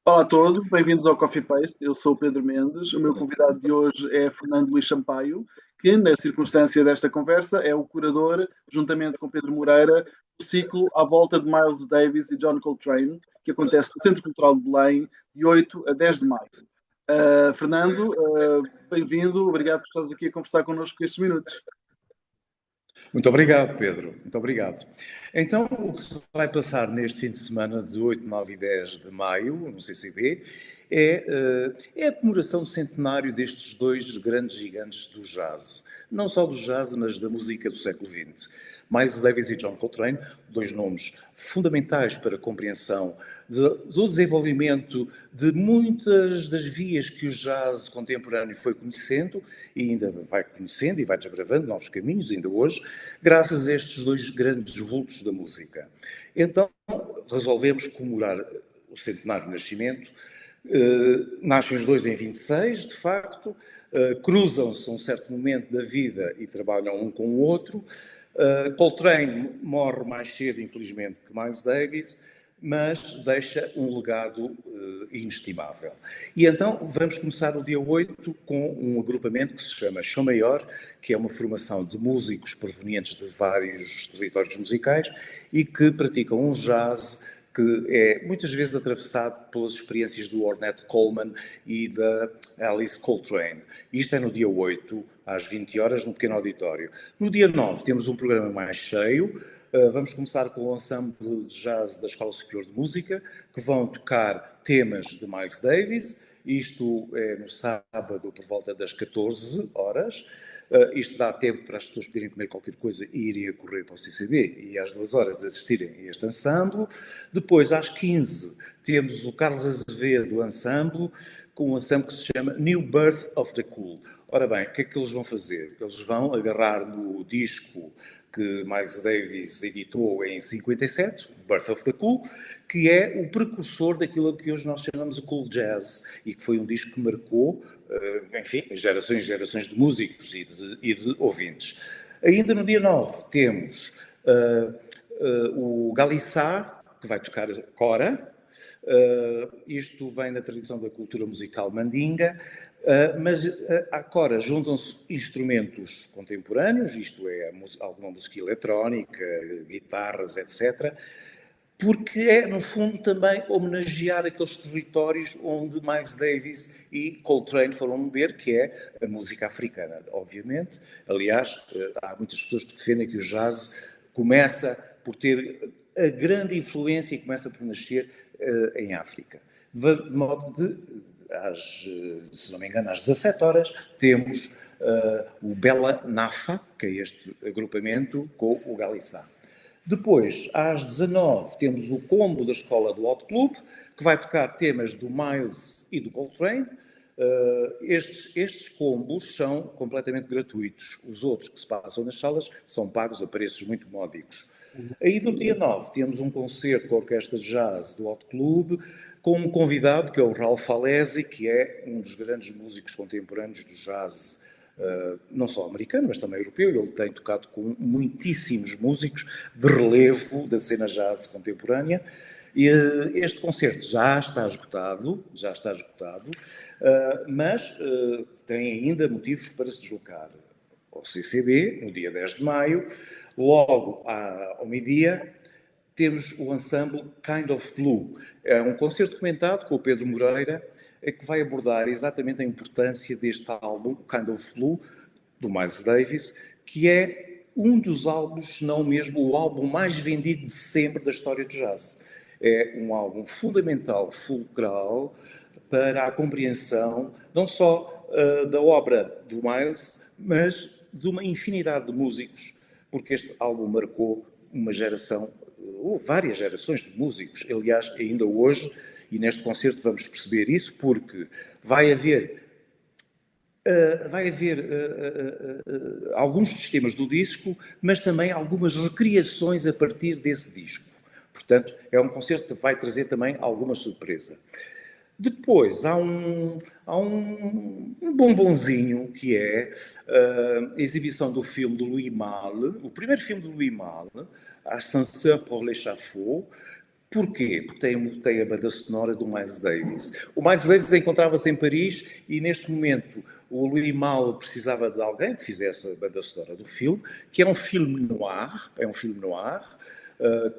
Olá a todos, bem-vindos ao Coffee Paste. Eu sou o Pedro Mendes. O meu convidado de hoje é Fernando Luís Sampaio, que, na circunstância desta conversa, é o curador, juntamente com Pedro Moreira, do ciclo À Volta de Miles Davis e John Coltrane, que acontece no Centro Cultural de Belém, de 8 a 10 de maio. Fernando, bem-vindo. Obrigado por estares aqui a conversar connosco estes minutos. Muito obrigado, Pedro. Muito obrigado. Então, o que se vai passar neste fim de semana de 8, 9 e 10 de maio, no CCB, é a comemoração do centenário destes dois grandes gigantes do jazz. Não só do jazz, mas da música do século XX. Miles Davis e John Coltrane, dois nomes fundamentais para a compreensão do desenvolvimento de muitas das vias que o jazz contemporâneo foi conhecendo e ainda vai conhecendo e vai desbravando novos caminhos, ainda hoje, graças a estes dois grandes vultos da música. Então, resolvemos comemorar o centenário do nascimento. Nascem os dois em 26, de facto, cruzam-se a um certo momento da vida e trabalham um com o outro. Coltrane morre mais cedo, infelizmente, que Miles Davis, mas deixa um legado inestimável. E então vamos começar o dia 8 com um agrupamento que se chama Chão Maior, que é uma formação de músicos provenientes de vários territórios musicais e que praticam um jazz que é muitas vezes atravessado pelas experiências do Ornette Coleman e da Alice Coltrane. Isto é no dia 8, às 20 horas, no pequeno auditório. No dia 9 temos um programa mais cheio. Vamos começar com o ensemble de jazz da Escola Superior de Música, que vão tocar temas de Miles Davis. Isto é no sábado, por volta das 14 horas. Isto dá tempo para as pessoas poderem comer qualquer coisa e irem a correr para o CCB e às 2 horas assistirem a este ensemble. Depois, às 15, temos o Carlos Azevedo Ensemble, com um ensemble que se chama New Birth of the Cool. Ora bem, o que é que eles vão fazer? Eles vão agarrar no disco que Miles Davis editou em 57, Birth of the Cool, que é o precursor daquilo que hoje nós chamamos de cool jazz, e que foi um disco que marcou, enfim, gerações e gerações de músicos e de ouvintes. Ainda no dia 9 temos o Galissá, que vai tocar Cora. Isto vem da tradição da cultura musical mandinga, mas à Cora juntam-se instrumentos contemporâneos, isto é, alguma música eletrónica, guitarras, etc., porque é, no fundo, também homenagear aqueles territórios onde Miles Davis e Coltrane foram beber, que é a música africana, obviamente. Aliás, há muitas pessoas que defendem que o jazz começa por ter a grande influência e começa por nascer em África. De modo de, se não me engano, às 17 horas, temos o Bela Nafa, que é este agrupamento, com o Galissá. Depois, às 19, temos o combo da escola do Hot Club, que vai tocar temas do Miles e do Coltrane. Estes combos são completamente gratuitos. Os outros que se passam nas salas são pagos a preços muito módicos. Aí no dia 9 temos um concerto com a Orquestra de Jazz do Hot Club, com um convidado que é o Ralph Alesi, que é um dos grandes músicos contemporâneos do jazz, não só americano, mas também europeu. Ele tem tocado com muitíssimos músicos de relevo da cena jazz contemporânea. E este concerto já está esgotado, mas tem ainda motivos para se deslocar ao CCB, no dia 10 de maio. Logo ao meio-dia, temos o ensemble Kind of Blue. É um concerto comentado com o Pedro Moreira, que vai abordar exatamente a importância deste álbum, Kind of Blue, do Miles Davis, que é um dos álbuns, se não mesmo o álbum mais vendido de sempre da história do jazz. É um álbum fundamental, fulcral, para a compreensão não só da obra do Miles, mas de uma infinidade de músicos, porque este álbum marcou uma geração, ou várias gerações de músicos. Aliás, ainda hoje, e neste concerto vamos perceber isso, porque vai haver alguns dos temas do disco, mas também algumas recriações a partir desse disco. Portanto, é um concerto que vai trazer também alguma surpresa. Depois, há um bombonzinho, que é a exibição do filme de Louis Malle, o primeiro filme de Louis Malle, Ascenseur pour l'échafaud, Porquê? Porque tem a banda sonora do Miles Davis. O Miles Davis encontrava-se em Paris e, neste momento, o Louis Malle precisava de alguém que fizesse a banda sonora do filme, que é um filme noir,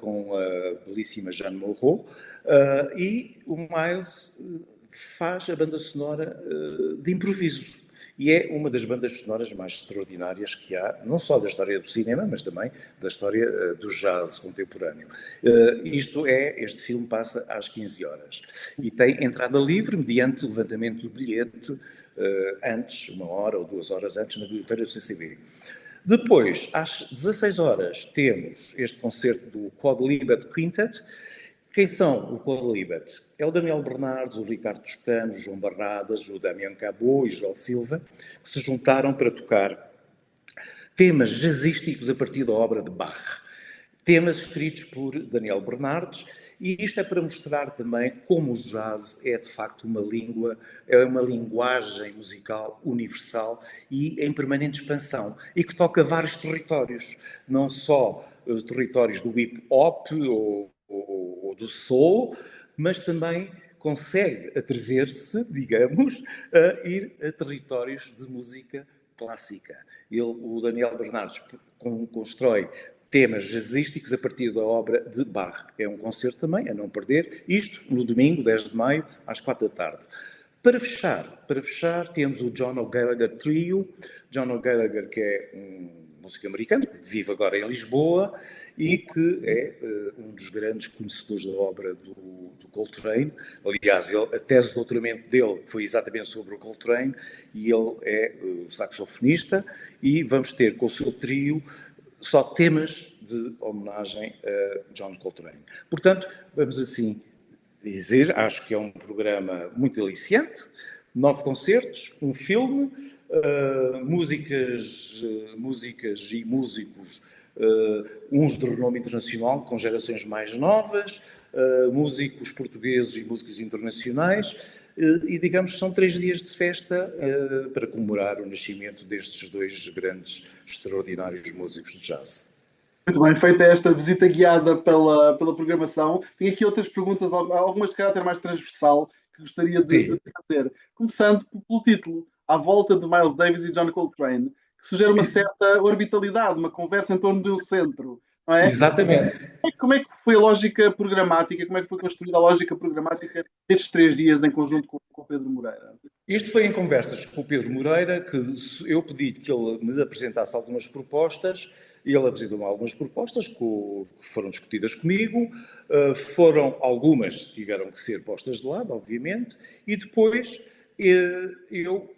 com a belíssima Jeanne Moreau, e o Miles faz a banda sonora de improviso. E é uma das bandas sonoras mais extraordinárias que há, não só da história do cinema, mas também da história do jazz contemporâneo. Este filme passa às 15 horas e tem entrada livre mediante levantamento do bilhete antes, 1 hora ou 2 horas antes, na bilheteira do CCB. Depois, às 16 horas, temos este concerto do Quadlibet Quintet. Quem são o Quadlibet? É o Daniel Bernardes, o Ricardo Toscano, o João Barradas, o Damião Cabot e o Joel Silva, que se juntaram para tocar temas jazzísticos a partir da obra de Bach. Temas escritos por Daniel Bernardes, e isto é para mostrar também como o jazz é de facto uma língua, é uma linguagem musical universal e em permanente expansão, e que toca vários territórios, não só os territórios do hip-hop ou do soul, mas também consegue atrever-se, digamos, a ir a territórios de música clássica. O Daniel Bernardes constrói temas jazzísticos a partir da obra de Bach. É um concerto também, a não perder. Isto no domingo, 10 de maio, às 4 da tarde. Para fechar, temos o John O'Gallagher Trio. John O'Gallagher, que é um músico americano, que vive agora em Lisboa e que é um dos grandes conhecedores da obra do Coltrane. Aliás, a tese de doutoramento dele foi exatamente sobre o Coltrane e ele é o saxofonista, e vamos ter com o seu trio só temas de homenagem a John Coltrane. Portanto, vamos assim dizer, acho que é um programa muito aliciante, 9 concertos, um filme, músicas e músicos, uns de renome internacional, com gerações mais novas, músicos portugueses e músicos internacionais, e digamos são 3 dias de festa para comemorar o nascimento destes 2 grandes, extraordinários músicos de jazz. Muito bem, feita esta visita guiada pela programação, tenho aqui outras perguntas, algumas de caráter mais transversal, que gostaria de fazer. Começando pelo título, À Volta de Miles Davis e John Coltrane, que sugere uma certa orbitalidade, uma conversa em torno de um centro, não é? Exatamente. Como é que foi a lógica programática, como é que foi construída a lógica programática destes 3 dias em conjunto com o Pedro Moreira? Isto foi em conversas com o Pedro Moreira, que eu pedi que ele me apresentasse algumas propostas, e ele apresentou-me algumas propostas que foram discutidas comigo, algumas tiveram que ser postas de lado, obviamente, e depois eu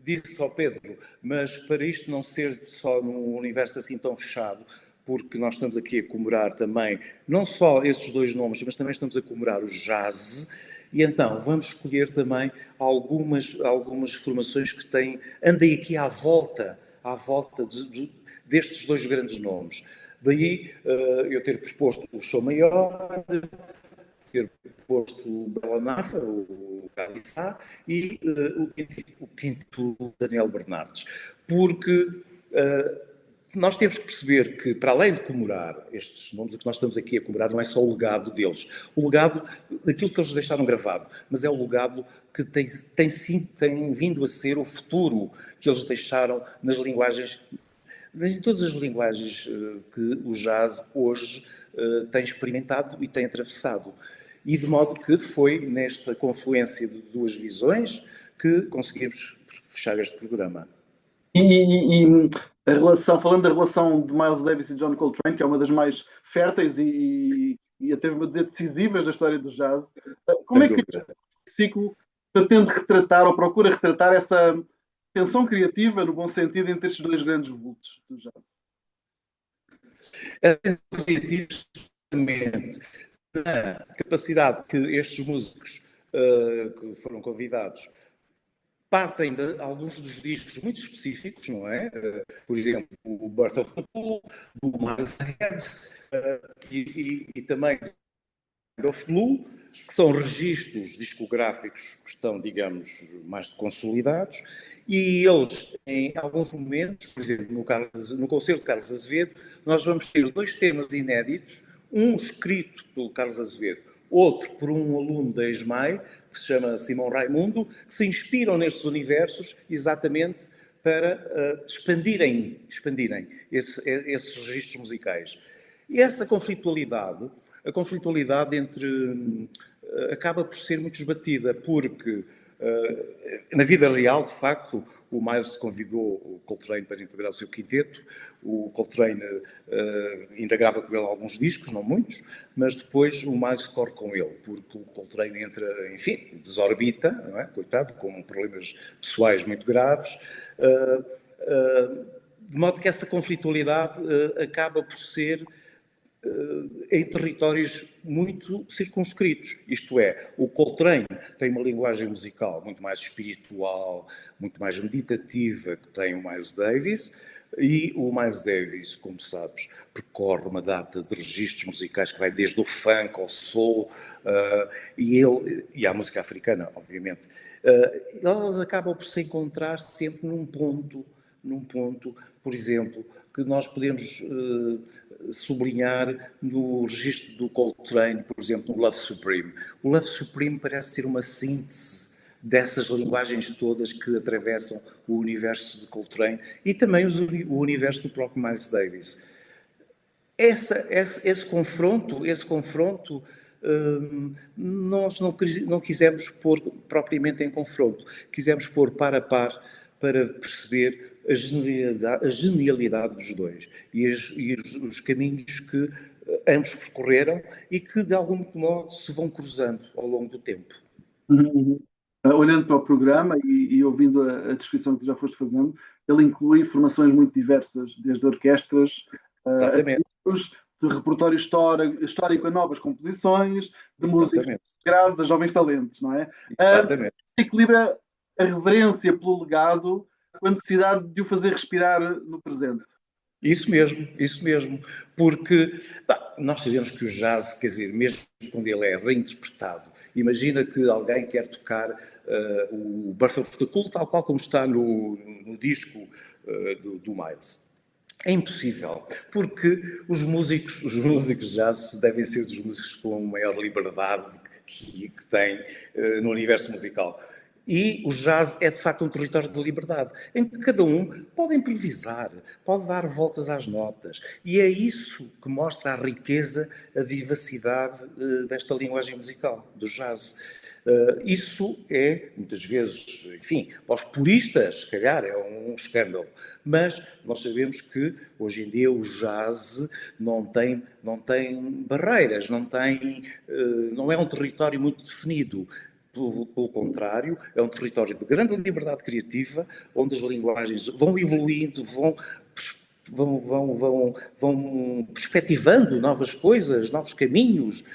disse ao Pedro, mas para isto não ser só num universo assim tão fechado, porque nós estamos aqui a comemorar também, não só esses 2 nomes, mas também estamos a comemorar o jazz, e então vamos escolher também algumas formações que andem aqui à volta destes 2 grandes nomes. Daí eu ter proposto o Show Maior, ter proposto o Bela Nafa, o Calissá, e o quinto Daniel Bernardes. Porque nós temos que perceber que, para além de comemorar estes nomes, o que nós estamos aqui a comemorar não é só o legado deles, o legado daquilo que eles deixaram gravado, mas é o legado que tem vindo a ser o futuro que eles deixaram nas linguagens, em todas as linguagens que o jazz hoje tem experimentado e tem atravessado. E de modo que foi nesta confluência de 2 visões que conseguimos fechar este programa. E a relação, falando da relação de Miles Davis e John Coltrane, que é uma das mais férteis e atrevo-me a dizer decisivas da história do jazz, como é que este ciclo pretende retratar ou procura retratar essa tensão criativa, no bom sentido, entre estes 2 grandes vultos do jazz? A tensão criativa, justamente, na capacidade que estes músicos que foram convidados partem de alguns dos discos muito específicos, não é? Por exemplo, o Birth of the Pool, do Miles Ahead, e também of Blue, que são registros discográficos que estão, digamos, mais consolidados, e eles, em alguns momentos, por exemplo, no concerto de Carlos Azevedo, nós vamos ter 2 temas inéditos, um escrito pelo Carlos Azevedo, outro por um aluno da ESMAI, que se chama Simão Raimundo, que se inspiram nestes universos exatamente para expandirem esses registros musicais. E essa conflitualidade, a conflitualidade acaba por ser muito esbatida, porque na vida real, de facto, o Miles convidou o Coltrane para integrar o seu quinteto. O Coltrane ainda grava com ele alguns discos, não muitos, mas depois o Miles corre com ele, porque o Coltrane entra, enfim, desorbita, não é? Coitado, com problemas pessoais muito graves, de modo que essa conflitualidade acaba por ser em territórios muito circunscritos. Isto é, o Coltrane tem uma linguagem musical muito mais espiritual, muito mais meditativa que tem o Miles Davis, e o Miles Davis, como sabes, percorre uma data de registros musicais que vai desde o funk ao soul, e à música africana, obviamente. Elas acabam por se encontrar sempre num ponto, por exemplo, que nós podemos sublinhar no registro do Coltrane, por exemplo, no Love Supreme. O Love Supreme parece ser uma síntese dessas linguagens todas que atravessam o universo de Coltrane e também o universo do próprio Miles Davis. Esse confronto, nós não quisemos pôr propriamente em confronto, quisemos pôr par a par para perceber a genialidade dos dois e os caminhos que ambos percorreram e que, de algum modo, se vão cruzando ao longo do tempo. Olhando para o programa e ouvindo a descrição que tu já foste fazendo, ele inclui formações muito diversas, desde orquestras, de repertório histórico a novas composições, de músicos sagrados a jovens talentos, não é? Se equilibra a reverência pelo legado com a necessidade de o fazer respirar no presente. Isso mesmo, porque nós sabemos que o jazz, quer dizer, mesmo quando ele é reinterpretado, imagina que alguém quer tocar o Birth of the Cool, tal qual como está no disco do Miles. É impossível, porque os músicos de jazz devem ser dos músicos com maior liberdade que têm no universo musical. E o jazz é, de facto, um território de liberdade, em que cada um pode improvisar, pode dar voltas às notas. E é isso que mostra a riqueza, a vivacidade desta linguagem musical, do jazz. Isso é, muitas vezes, enfim, para os puristas, se calhar, é um escândalo. Mas nós sabemos que, hoje em dia, o jazz não tem barreiras, não é um território muito definido. Pelo contrário, é um território de grande liberdade criativa, onde as linguagens vão evoluindo, vão perspectivando novas coisas, novos caminhos,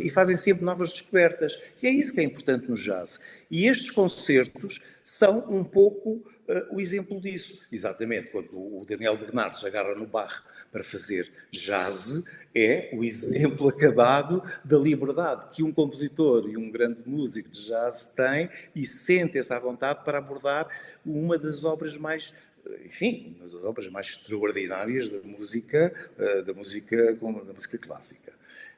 e fazem sempre novas descobertas. E é isso que é importante no jazz. E estes concertos são um pouco o exemplo disso. Exatamente, quando o Daniel Bernardo se agarra no barro para fazer jazz, é o exemplo acabado da liberdade que um compositor e um grande músico de jazz tem e sente-se à vontade para abordar uma das obras mais, enfim, das obras mais extraordinárias da música clássica.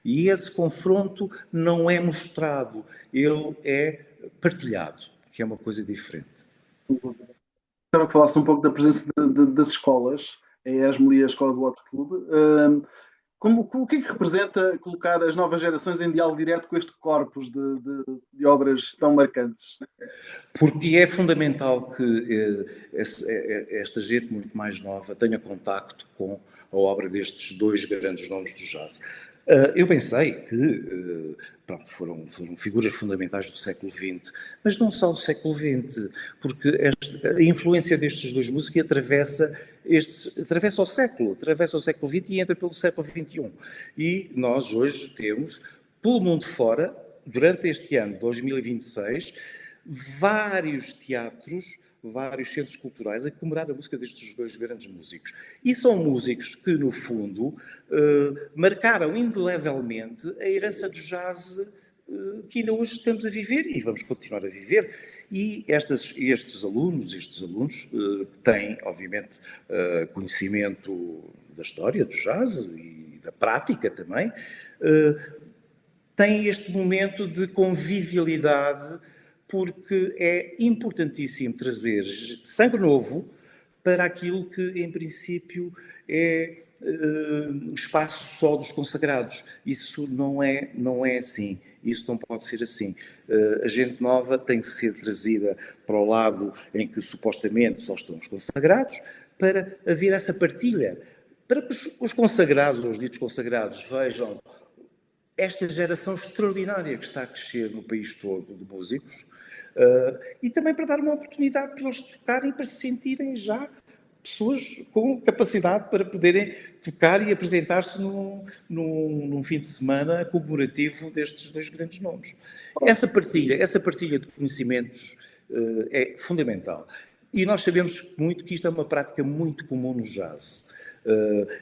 E esse confronto não é mostrado, ele é partilhado, que é uma coisa diferente. Quero que falasse um pouco da presença das escolas, a ESMO e a Escola do Hot Club. O que é que representa colocar as novas gerações em diálogo direto com este corpus de obras tão marcantes? Porque é fundamental que esta gente muito mais nova tenha contacto com a obra destes dois grandes nomes do jazz. Eu pensei que foram figuras fundamentais do século XX, mas não só do século XX, porque a influência destes dois músicos atravessa o século XX e entra pelo século XXI. E nós hoje temos, pelo mundo fora, durante este ano, 2026, vários teatros, vários centros culturais a comemorar a música destes dois grandes músicos. E são músicos que, no fundo, marcaram indelevelmente a herança do jazz que ainda hoje estamos a viver e vamos continuar a viver. E estes alunos têm, obviamente, conhecimento da história do jazz e da prática também, tem este momento de convivialidade, porque é importantíssimo trazer sangue novo para aquilo que, em princípio, é o espaço só dos consagrados. Isso não é assim. Isso não pode ser assim. A gente nova tem que ser trazida para o lado em que supostamente só estão os consagrados, para haver essa partilha. Para que os consagrados, os ditos consagrados, vejam esta geração extraordinária que está a crescer no país todo de músicos, e também para dar uma oportunidade para eles tocarem e para se sentirem já pessoas com capacidade para poderem tocar e apresentar-se num fim de semana comemorativo destes dois grandes nomes. Essa partilha de conhecimentos é fundamental. E nós sabemos muito que isto é uma prática muito comum no jazz.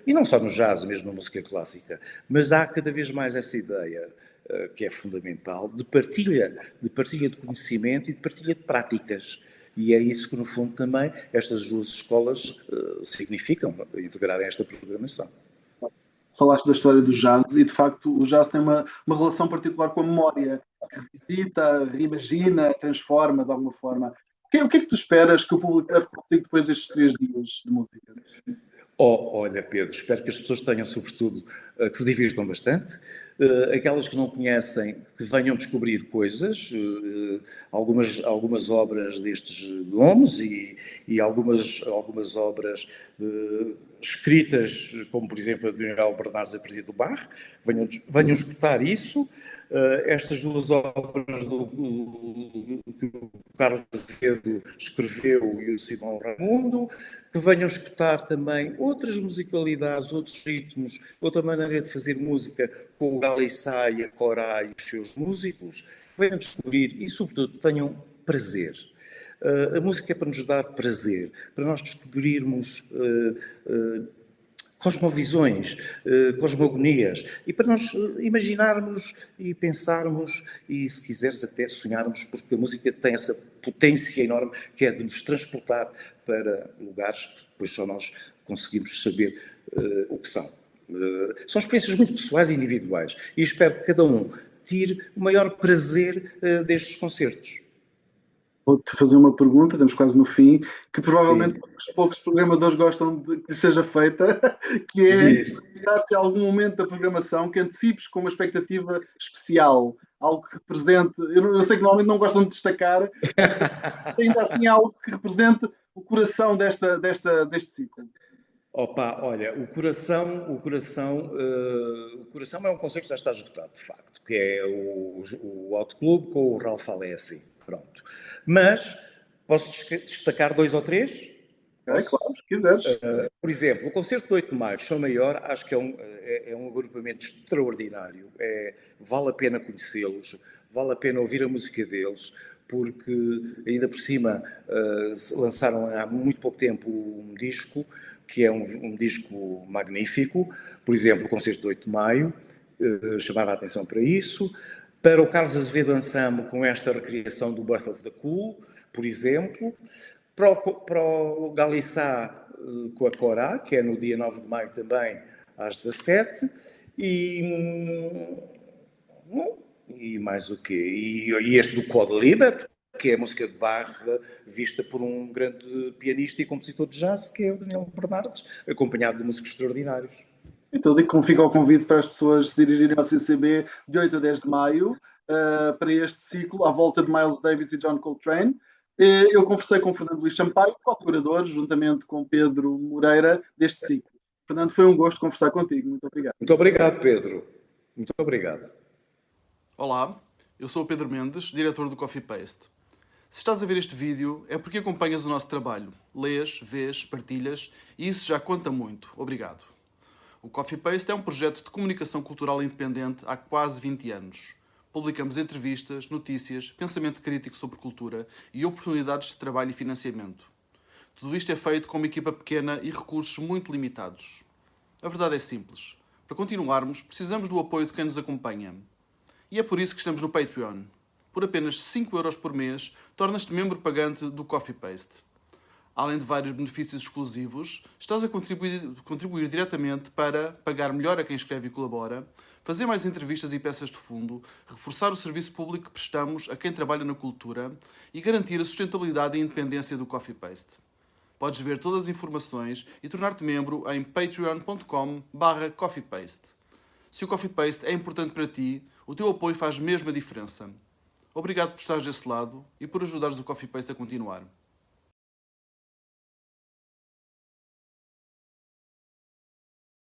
E não só no jazz, mesmo na música clássica, mas há cada vez mais essa ideia, que é fundamental, de partilha de conhecimento e de partilha de práticas. E é isso que, no fundo, também estas duas escolas significam, integrarem esta programação. Falaste da história do jazz e, de facto, o jazz tem uma relação particular com a memória, que revisita, reimagina, transforma de alguma forma. O que é que tu esperas que o público leve consigo depois destes 3 dias de música? Olha, Pedro, espero que as pessoas tenham, sobretudo, que se divirtam bastante. Aquelas que não conhecem, que venham descobrir coisas, algumas obras destes nomes e algumas obras escritas, como, por exemplo, a de Miguel Bernardes a partir do Bach. Venham escutar isso. Estas duas obras que o Carlos Azevedo escreveu e o Simão Raimundo, que venham escutar também outras musicalidades, outros ritmos, outra maneira de fazer música com o Galissá e a Corá e os seus músicos, venham descobrir e, sobretudo, tenham prazer. A música é para nos dar prazer, para nós descobrirmos cosmovisões, cosmogonias, e para nós imaginarmos e pensarmos e, se quiseres, até sonharmos, porque a música tem essa potência enorme que é de nos transportar para lugares que depois só nós conseguimos saber o que são. São experiências muito pessoais e individuais, e espero que cada um tire o maior prazer destes concertos. Vou-te fazer uma pergunta, estamos quase no fim, que provavelmente os poucos programadores gostam de que seja feita, que é dar-se a algum momento da programação que antecipes com uma expectativa especial, algo que represente, eu sei que normalmente não gostam de destacar, ainda assim algo que represente o coração deste ciclo. Opa, olha, o coração é um conceito que já está esgotado, de facto, que é o Hot Club com o Ralph Alessi, pronto. Mas posso destacar 2 ou 3? É, claro, se quiseres. Por exemplo, o concerto de 8 de maio, Som Maior, acho que é um agrupamento extraordinário. Vale a pena conhecê-los, vale a pena ouvir a música deles, porque ainda por cima lançaram há muito pouco tempo um disco, que é um disco magnífico. Por exemplo, o concerto de 8 de maio chamava a atenção para isso. Para o Carlos Azevedo Ensemble, com esta recriação do Birth of the Cool, por exemplo. Para o Galissá, com a Corá, que é no dia 9 de maio também, às 17. E mais o quê? E este do Quodlibet, que é a música de Bach vista por um grande pianista e compositor de jazz, que é o Daniel Bernardes, acompanhado de músicos extraordinários. Então, digo como fica o convite para as pessoas se dirigirem ao CCB de 8 a 10 de maio, para este ciclo, à volta de Miles Davis e John Coltrane. Eu conversei com o Fernando Luís Sampaio, co-curador, juntamente com Pedro Moreira, deste ciclo. Fernando, foi um gosto conversar contigo. Muito obrigado. Muito obrigado, Pedro. Muito obrigado. Olá, eu sou o Pedro Mendes, diretor do Coffee Paste. Se estás a ver este vídeo, é porque acompanhas o nosso trabalho. Lês, vês, partilhas, e isso já conta muito. Obrigado. O Coffee Paste é um projeto de comunicação cultural independente há quase 20 anos. Publicamos entrevistas, notícias, pensamento crítico sobre cultura e oportunidades de trabalho e financiamento. Tudo isto é feito com uma equipa pequena e recursos muito limitados. A verdade é simples. Para continuarmos, precisamos do apoio de quem nos acompanha. E é por isso que estamos no Patreon. Por apenas 5 € por mês, tornas-te membro pagante do Coffee Paste. Além de vários benefícios exclusivos, estás a contribuir diretamente para pagar melhor a quem escreve e colabora, fazer mais entrevistas e peças de fundo, reforçar o serviço público que prestamos a quem trabalha na cultura e garantir a sustentabilidade e independência do Coffee Paste. Podes ver todas as informações e tornar-te membro em patreon.com/coffeepaste. Se o Coffee Paste é importante para ti, o teu apoio faz mesmo a diferença. Obrigado por estares desse lado e por ajudares o Coffee Paste a continuar.